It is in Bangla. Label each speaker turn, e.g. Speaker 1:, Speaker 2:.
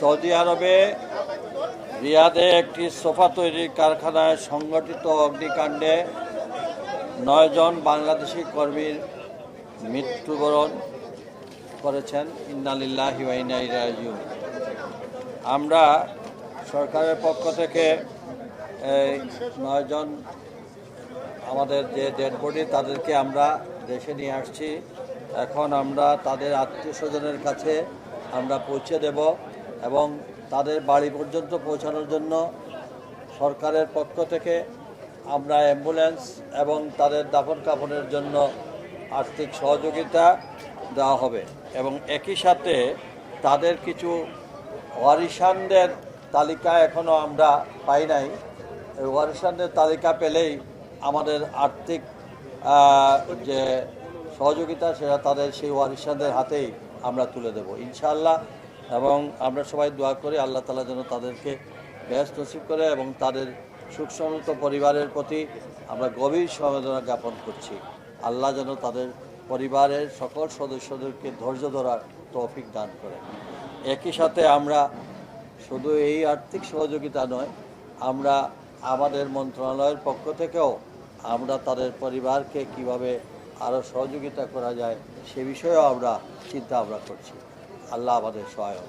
Speaker 1: সৌদি আরবে রিয়াদে একটি সোফা তৈরির কারখানায় সংঘটিত অগ্নিকাণ্ডে 9 জন বাংলাদেশি কর্মীর মৃত্যুবরণ করেছেন। ইন্না লিল্লাহি ওয়া ইন্না ইলাইহি রাজিউন। আমরা সরকারের পক্ষ থেকে এই 9 জন আমাদের যে ডেড বডি তাদেরকে আমরা দেশে নিয়ে আসছি। এখন আমরা তাদের আত্মীয় স্বজনের কাছে আমরা পৌঁছে দেব এবং তাদের বাড়ি পর্যন্ত পৌঁছানোর জন্য সরকারের পক্ষ থেকে আমরা অ্যাম্বুলেন্স এবং তাদের দাফন কাফনের জন্য আর্থিক সহযোগিতা দেওয়া হবে এবং একই সাথে তাদের কিছু ওয়ারিশানদের তালিকা এখনও আমরা পাই নাই। ওয়ারিশানদের তালিকা পেলেই আমাদের আর্থিক যে সহযোগিতা সেটা তাদের সেই ওয়ারিশানদের হাতেই আমরা তুলে দেব ইনশাআল্লাহ। এবং আমরা সবাই দোয়া করি আল্লাহ তাআলা যেন তাদেরকে বেহেশত নসিব করে এবং তাদের সুখ সমৃদ্ধ পরিবারের প্রতি আমরা গভীর সমবেদনা জ্ঞাপন করছি। আল্লাহ যেন তাদের পরিবারের সকল সদস্যদেরকে ধৈর্য ধরার তৌফিক দান করে। একই সাথে আমরা শুধু এই আর্থিক সহযোগিতা নয়, আমরা আমাদের মন্ত্রণালয়ের পক্ষ থেকেও আমরা তাদের পরিবারকে কিভাবে আরও সহযোগিতা করা যায় সে বিষয়েও আমরা চিন্তা করছি। আল্লাহ আমাদের সহায়ক।